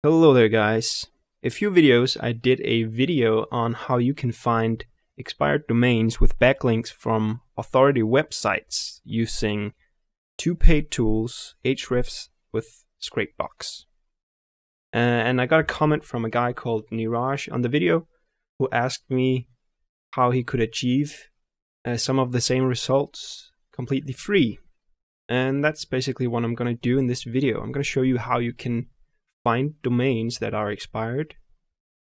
Hello there guys. A few videos I did a video on how you can find expired domains with backlinks from authority websites using two paid tools, Ahrefs with Scrapebox. And I got a comment from a guy called Niraj on the video who asked me how he could achieve some of the same results completely free. And that's basically what I'm going to do in this video. I'm going to show you how you can find domains that are expired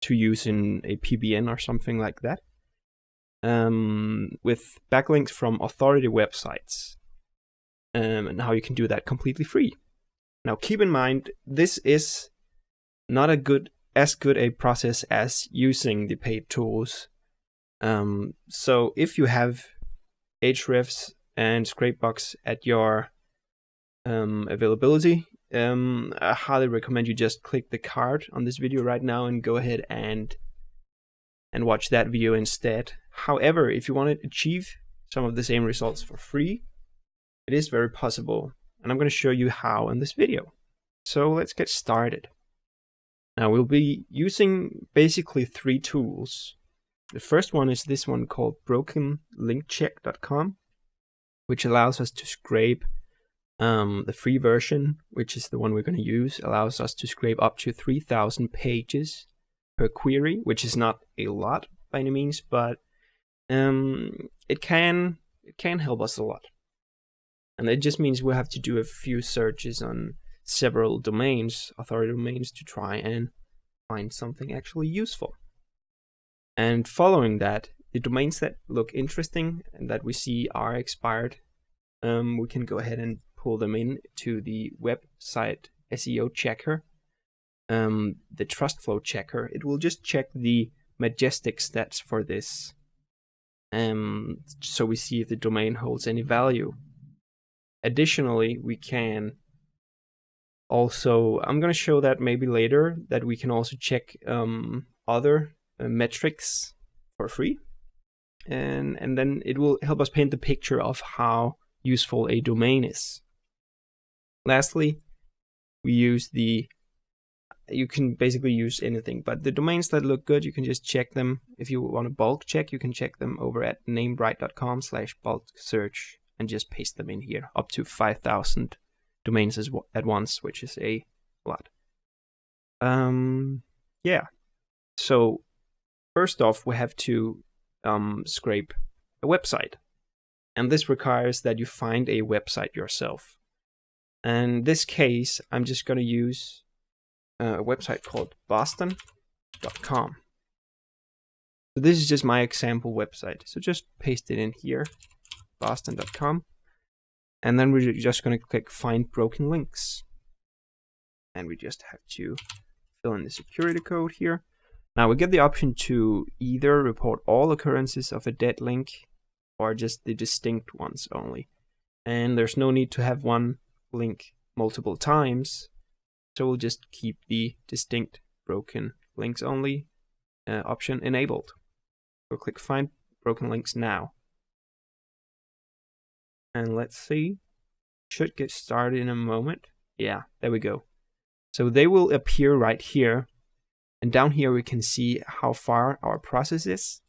to use in a PBN or something like that with backlinks from authority websites and how you can do that completely free. Now keep in mind, this is not as good a process as using the paid tools. So if you have Ahrefs and Scrapebox at your availability, I highly recommend you just click the card on this video right now and go ahead and watch that video instead. However, if you want to achieve some of the same results for free, it is very possible, and I'm going to show you how in this video. So let's get started. Now we'll be using basically three tools. The first one is this one called brokenlinkcheck.com, which allows us to scrape the free version, which is the one we're going to use, allows us to scrape up to 3,000 pages per query, which is not a lot by any means, but it can help us a lot. And it just means we have to do a few searches on several domains, authority domains, to try and find something actually useful. And following that, the domains that look interesting and that we see are expired, we can go ahead and pull them in to the website SEO checker, the trust flow checker. It will just check the majestic stats for this, so we see if the domain holds any value. Additionally, we can also, I'm going to show that maybe later, that we can also check other metrics for free, and then it will help us paint the picture of how useful a domain is. Lastly, we use you can basically use anything, but the domains that look good, you can just check them. If you want to bulk check, you can check them over at namebright.com/bulk search and just paste them in here, up to 5,000 domains at once, which is a lot. Yeah. So first off, we have to scrape a website, and this requires that you find a website yourself. And in this case, I'm just going to use a website called boston.com. So this is just my example website. So just paste it in here, boston.com. And then we're just going to click Find Broken Links. And we just have to fill in the security code here. Now we get the option to either report all occurrences of a dead link or just the distinct ones only. And there's no need to have one link multiple times, so we'll just keep the distinct broken links only option enabled. We'll click Find Broken Links now. And let's see, should get started in a moment. Yeah, there we go. So they will appear right here, and down here we can see how far our process is.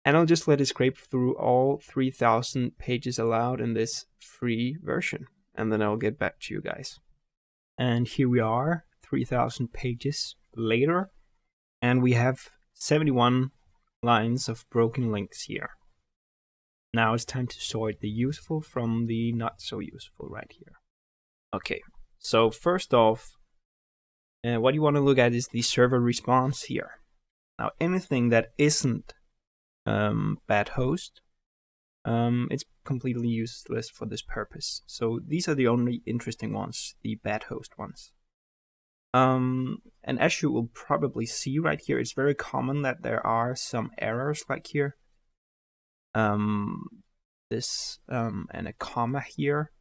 And I'll just let it scrape through all 3,000 pages allowed in this free version, and then I'll get back to you guys. And here we are, 3,000 pages later, and we have 71 lines of broken links here. Now it's time to sort the useful from the not so useful right here. Okay, so first off, what you want to look at is the server response here. Now anything that isn't bad host, it's completely useless for this purpose. So these are the only interesting ones, the bad host ones. And as you will probably see right here, it's very common that there are some errors like here. This and a comma here,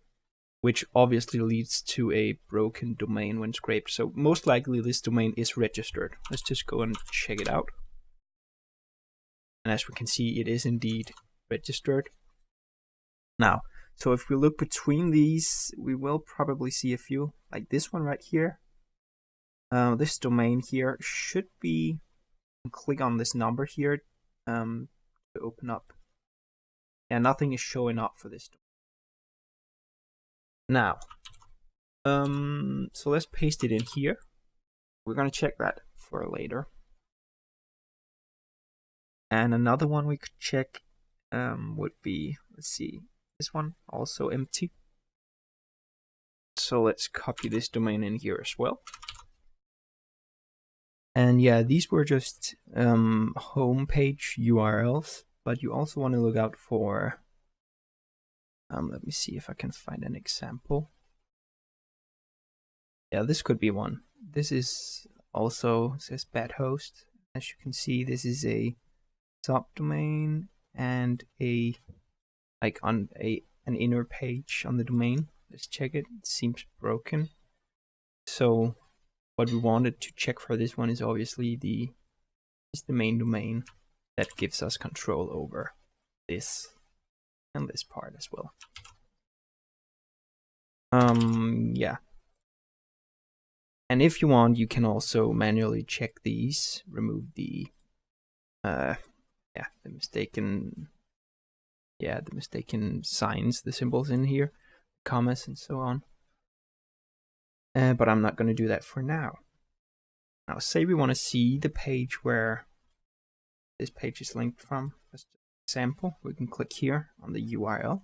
which obviously leads to a broken domain when scraped. So most likely this domain is registered. Let's just go and check it out. And as we can see, it is indeed registered. Now, so if we look between these, we will probably see a few, like this one right here. this domain here should be, click on this number here to open up. Yeah, nothing is showing up for this. Now, so let's paste it in here. We're gonna check that for later. And another one we could check would be, let's see, this one also empty. So let's copy this domain in here as well. And yeah, these were just homepage URLs, but you also want to look out for, let me see if I can find an example. Yeah, this could be one. This is also, it says bad host. As you can see, this is a subdomain and a, like on an inner page on the domain. Let's check it. It seems broken. So what we wanted to check for this one is obviously the main domain that gives us control over this and this part as well. Yeah. And if you want, you can also manually check these, remove the mistaken signs, the symbols in here, commas and so on. But I'm not going to do that for now. Now, say we want to see the page where this page is linked from. As an example, we can click here on the URL.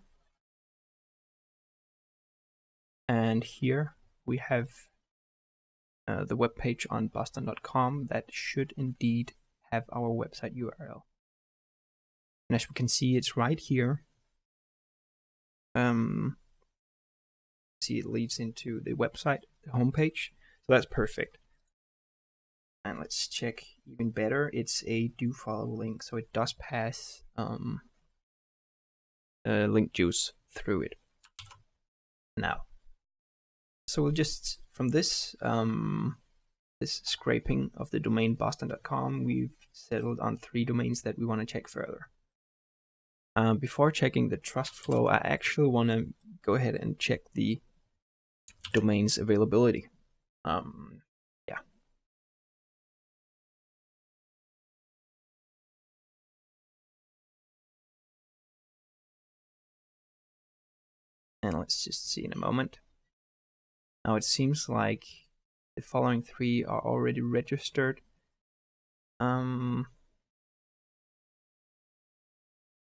And here we have the web page on boston.com that should indeed have our website URL. And as we can see, it's right here. See, it leads into the website, the homepage. So that's perfect. And let's check even better. It's a do follow link, so it does pass link juice through it. Now, so we'll just, from this this scraping of the domain boston.com, we've settled on 3 domains that we want to check further. Before checking the trust flow, I actually want to go ahead and check the domain's availability. Yeah. And let's just see in a moment. Now it seems like the following 3 are already registered. But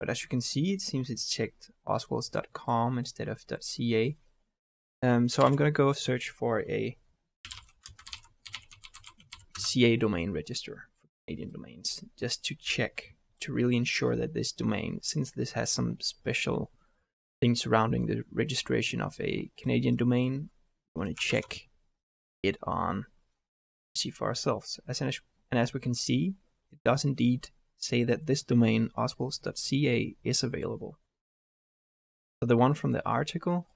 as you can see, it seems it's checked oswalds.com instead of .ca. So I'm gonna go search for a CA domain register for Canadian domains, just to check, to really ensure that this domain, since this has some special things surrounding the registration of a Canadian domain, we want to check it on, see for ourselves. And as we can see, it does indeed say that this domain, oswalds.ca, is available. So the one from the article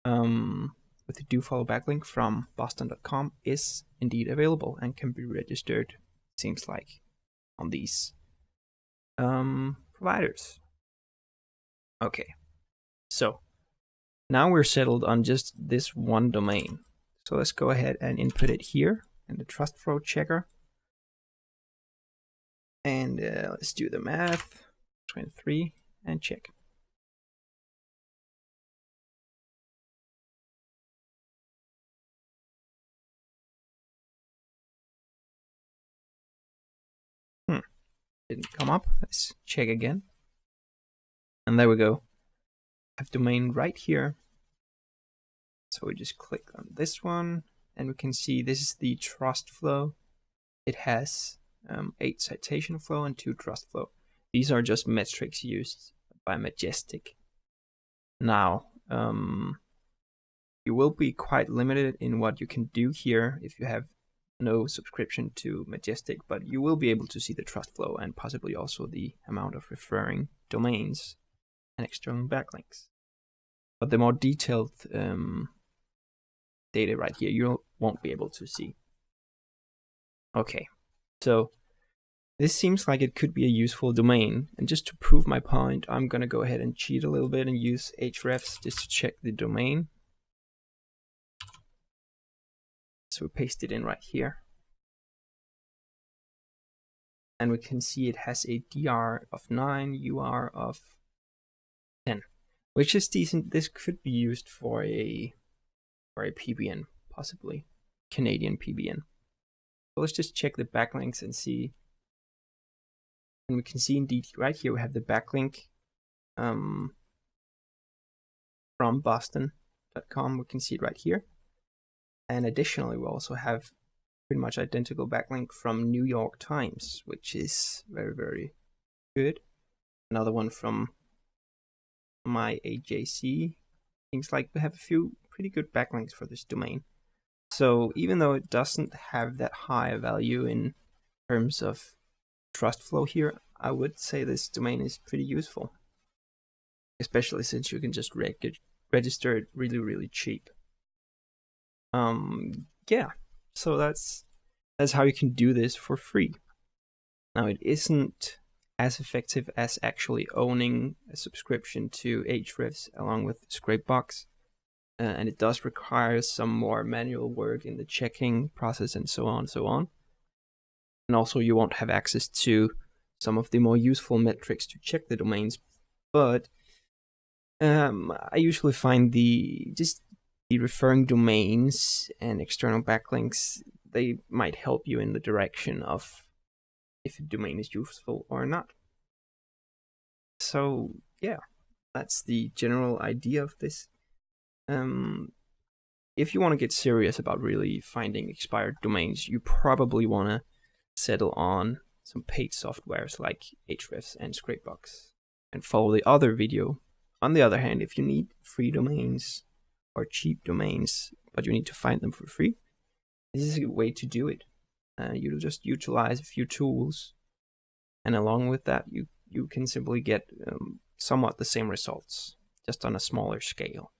with the do follow backlink from boston.com is indeed available and can be registered, seems like, on these providers. Okay, so now we're settled on just this one domain. So let's go ahead and input it here in the trust flow checker. And let's do the math, 23, and check. Didn't come up. Let's check again. And there we go. I have domain right here. So we just click on this one, and we can see this is the trust flow. It has 8 citation flow and 2 trust flow. These are just metrics used by Majestic. Now, you will be quite limited in what you can do here if you have no subscription to Majestic, but you will be able to see the trust flow and possibly also the amount of referring domains and external backlinks. But the more detailed data right here, you won't be able to see. Okay, so this seems like it could be a useful domain, and just to prove my point, I'm gonna go ahead and cheat a little bit and use hrefs just to check the domain. So we paste it in right here. and we can see it has a DR of 9, UR of 10, which is decent. This could be used for a PBN, possibly Canadian PBN. So let's just check the backlinks and see. And we can see indeed right here we have the backlink from boston.com. We can see it right here. And additionally, we also have pretty much identical backlink from New York Times, which is very, very good. Another one from my AJC. Seems like we have a few pretty good backlinks for this domain. So even though it doesn't have that high value in terms of trust flow here, I would say this domain is pretty useful, especially since you can just register it really, really cheap. Yeah, so that's how you can do this for free. Now, it isn't as effective as actually owning a subscription to Ahrefs along with Scrapebox, and it does require some more manual work in the checking process and so on and so on. And also you won't have access to some of the more useful metrics to check the domains, but I usually find the referring domains and external backlinks, they might help you in the direction of if a domain is useful or not. So yeah, that's the general idea of this. If you want to get serious about really finding expired domains, you probably want to settle on some paid softwares like Ahrefs and Scrapebox and follow the other video. On the other hand, if you need free domains or cheap domains, but you need to find them for free, this is a way to do it. You just utilize a few tools, and along with that, you can simply get somewhat the same results, just on a smaller scale.